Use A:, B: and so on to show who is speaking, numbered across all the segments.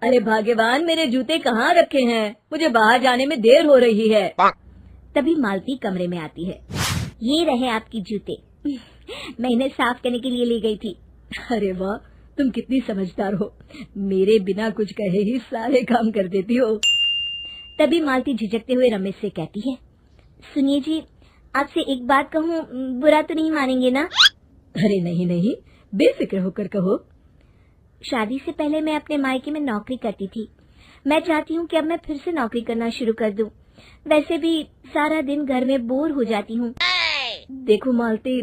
A: अरे भाग्यवान, मेरे जूते कहाँ रखे हैं? मुझे बाहर जाने में देर हो रही है।
B: तभी मालती कमरे में आती है। ये रहे आपकी जूते, मैं इन्हें साफ करने के लिए ले गई थी।
A: अरे वाह, तुम कितनी समझदार हो, मेरे बिना कुछ कहे ही सारे काम कर देती हो।
B: तभी मालती झिझकते हुए रमेश से कहती है, सुनिए जी, आपसे एक बात कहूँ, बुरा तो नहीं मानेंगे ना?
A: अरे नहीं नहीं, बेफिक्र होकर कहो।
B: शादी से पहले मैं अपने मायके में नौकरी करती थी। मैं चाहती हूँ कि अब मैं फिर से नौकरी करना शुरू कर दूं। वैसे भी सारा दिन घर में बोर हो जाती हूँ।
A: देखो मालती,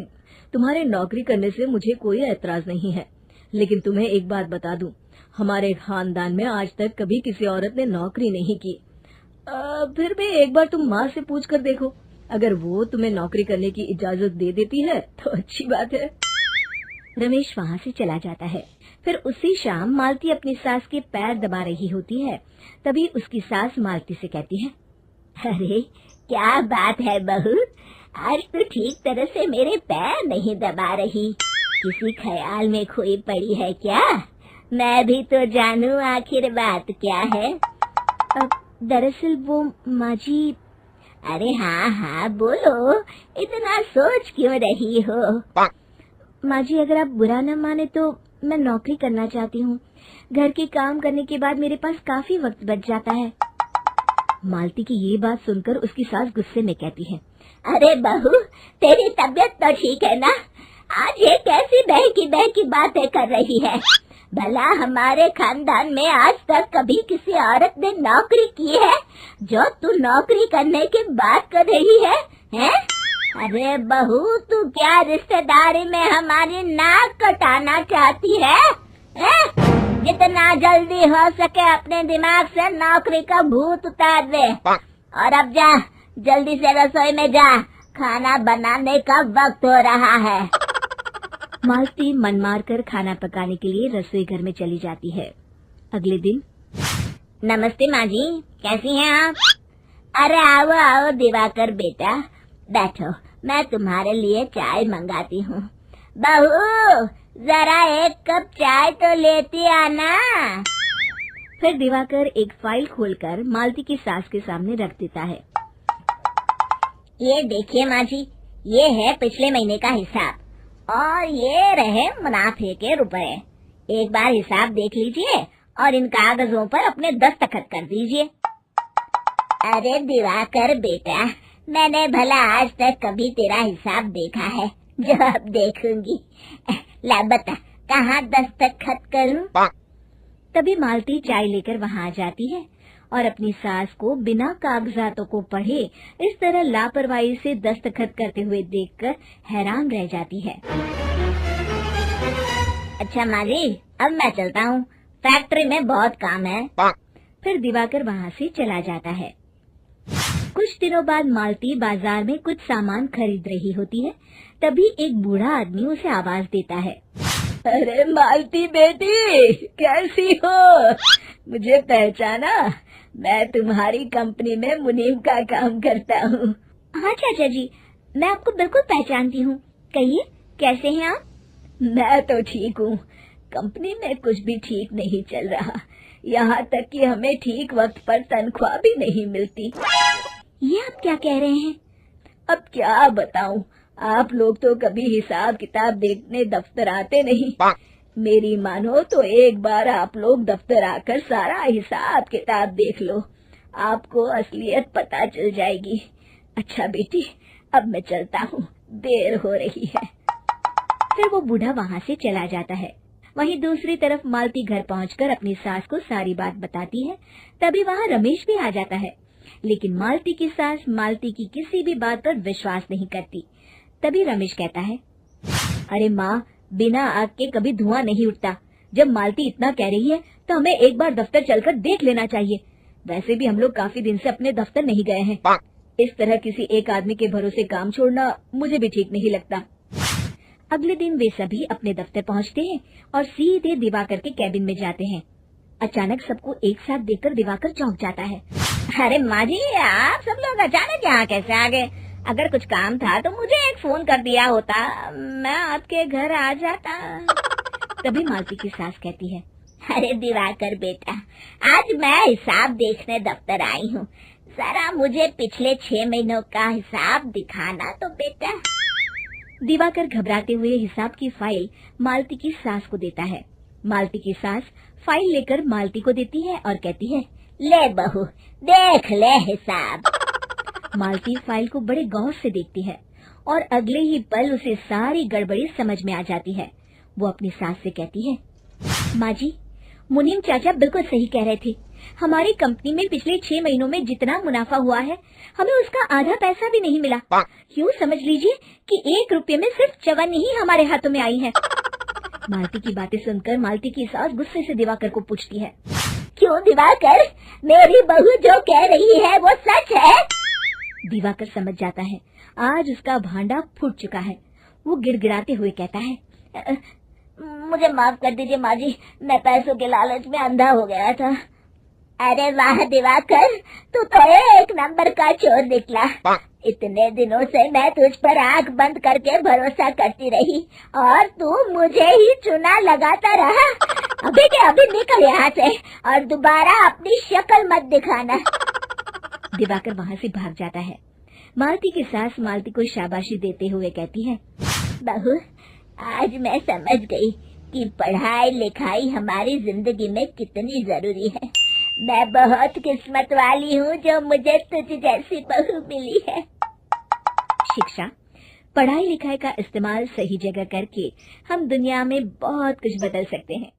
A: तुम्हारे नौकरी करने से मुझे कोई ऐतराज नहीं है, लेकिन तुम्हें एक बात बता दूं, हमारे खानदान में आज तक कभी किसी औरत ने नौकरी नहीं की। फिर भी एक बार तुम माँ से पूछ कर देखो, अगर वो तुम्हें नौकरी करने की इजाजत दे देती है तो अच्छी बात है।
B: रमेश वहाँ से चला जाता है। फिर उसी शाम मालती अपनी सास के पैर दबा रही होती है। तभी उसकी सास मालती से कहती है, अरे क्या बात है बहू, आज तो ठीक तरह से मेरे पैर नहीं दबा रही, किसी ख्याल में खोई पड़ी है क्या? मैं भी तो जानूं आखिर बात क्या है। दरअसल वो माँ जी। अरे हाँ हाँ बोलो, इतना सोच क्यों रही हो? माँ जी, अगर आप बुरा न माने तो मैं नौकरी करना चाहती हूँ। घर के काम करने के बाद मेरे पास काफी वक्त बच जाता है। मालती की ये बात सुनकर उसकी सास गुस्से में कहती है, अरे बहू, तेरी तबीयत तो ठीक है ना? आज ये कैसी बहकी बातें कर रही है? भला हमारे खानदान में आज तक कभी किसी औरत ने नौकरी की है जो तू नौकरी करने की बात कर रही है, हैं? अरे बहू, तू क्या रिश्तेदारी में हमारी नाक कटाना चाहती है? जितना जल्दी हो सके अपने दिमाग से नौकरी का भूत उतार दे, और अब जा, जल्दी से रसोई में जा, खाना बनाने का वक्त हो रहा है। मालती मन मार कर खाना पकाने के लिए रसोई घर में चली जाती है। अगले दिन, नमस्ते माँ जी, कैसी हैं आप? अरे आओ आओ दिवाकर बेटा, बैठो, मैं तुम्हारे लिए चाय मंगाती हूँ। बहू, जरा एक कप चाय तो लेती आना। फिर दिवाकर एक फाइल खोलकर मालती की सास के सामने रख देता है। ये देखिए माँ जी, ये है पिछले महीने का हिसाब और ये रहे मुनाफे के रुपए। एक बार हिसाब देख लीजिए और इन कागजों पर अपने दस्तखत कर दीजिए। अरे दिवाकर बेटा, मैंने भला आज तक कभी तेरा हिसाब देखा है जो अब देखूंगी? ला बता, कहाँ दस्तखत करूं? तभी मालती चाय लेकर वहाँ आ जाती है और अपनी सास को बिना कागजातों को पढ़े इस तरह लापरवाही से दस्तखत करते हुए देखकर हैरान रह जाती है। अच्छा माँ जी, अब मैं चलता हूँ, फैक्ट्री में बहुत काम है। फिर दिवाकर वहाँ से चला जाता है। कुछ दिनों बाद मालती बाजार में कुछ सामान खरीद रही होती है। तभी एक बूढ़ा आदमी उसे आवाज देता है,
A: अरे मालती बेटी, कैसी हो? मुझे पहचाना? मैं तुम्हारी कंपनी में मुनीम का काम करता हूँ।
B: हाँ चाचा जी, मैं आपको बिल्कुल पहचानती हूँ। कहिए, कैसे हैं आप?
A: मैं तो ठीक हूँ, कंपनी में कुछ भी ठीक नहीं चल रहा, यहाँ तक कि हमें ठीक वक्त पर तनख्वाह भी नहीं मिलती।
B: ये आप क्या कह रहे हैं?
A: अब क्या बताऊं, आप लोग तो कभी हिसाब किताब देखने दफ्तर आते नहीं। मेरी मानो तो एक बार आप लोग दफ्तर आकर सारा हिसाब किताब देख लो, आपको असलियत पता चल जाएगी। अच्छा बेटी, अब मैं चलता हूँ, देर हो रही है।
B: फिर वो बूढ़ा वहाँ से चला जाता है। वहीं दूसरी तरफ मालती घर पहुंचकर अपनी सास को सारी बात बताती है। तभी वहाँ रमेश भी आ जाता है, लेकिन मालती की सास मालती की किसी भी बात पर विश्वास नहीं करती। तभी रमेश कहता है, अरे माँ, बिना आग के कभी धुआं नहीं उठता। जब मालती इतना कह रही है तो हमें एक बार दफ्तर चलकर देख लेना चाहिए। वैसे भी हम लोग काफी दिन से अपने दफ्तर नहीं गए हैं। इस तरह किसी एक आदमी के भरोसे काम छोड़ना मुझे भी ठीक नहीं लगता। अगले दिन वे सभी अपने दफ्तर पहुँचते हैं और सीधे दिवाकर के कैबिन में जाते हैं। अचानक सबको एक साथ देखकर दिवाकर चौंक जाता है। अरे माँ जी, आप सब लोग अचानक यहाँ कैसे आ गए? अगर कुछ काम था तो मुझे एक फोन कर दिया होता, मैं आपके घर आ जाता। तभी मालती की सास कहती है,
A: अरे दिवाकर बेटा, आज मैं हिसाब देखने दफ्तर आई हूँ। जरा मुझे पिछले 6 महीनों का हिसाब दिखाना तो बेटा।
B: दिवाकर घबराते हुए हिसाब की फाइल मालती की सास को देता है। मालती की सास फाइल लेकर मालती को देती है और कहती है,
A: ले बहू, देख ले हिसाब।
B: मालती फाइल को बड़े गौर से देखती है और अगले ही पल उसे सारी गड़बड़ी समझ में आ जाती है। वो अपनी सास से कहती है, माँ जी, मुनीम चाचा बिल्कुल सही कह रहे थे। हमारी कंपनी में पिछले 6 महीनों में जितना मुनाफा हुआ है, हमें उसका आधा पैसा भी नहीं मिला। यूँ समझ लीजिए कि 1 रुपये में सिर्फ चवन्नी ही हमारे हाथों में आई है। मालती की बातें सुनकर मालती की सास गुस्से से दिवाकर को पूछती है,
A: क्यों दिवाकर, मेरी बहू जो कह रही है वो सच है?
B: दिवाकर समझ जाता है आज उसका भांडा फूट चुका है। वो गिड़गिड़ाते हुए कहता है,
A: मुझे माफ कर दीजिए माँ जी, मैं पैसों के लालच में अंधा हो गया था। अरे वाह दिवाकर, तू तो एक नंबर का चोर निकला। इतने दिनों से मैं तुझ पर आंख बंद करके भरोसा करती रही और तू मुझे ही चुना लगाता रहा। अभी के अभी निकल यहाँ से और दोबारा अपनी शक्ल मत दिखाना।
B: दिवाकर वहाँ से भाग जाता है। मालती की सास मालती को शाबाशी देते हुए कहती है,
A: बहू, आज मैं समझ गई कि पढ़ाई लिखाई हमारी जिंदगी में कितनी जरूरी है। मैं बहुत किस्मत वाली हूँ जो मुझे तुझ जैसी बहू मिली है।
B: शिक्षा, पढ़ाई लिखाई का इस्तेमाल सही जगह करके हम दुनिया में बहुत कुछ बदल सकते हैं।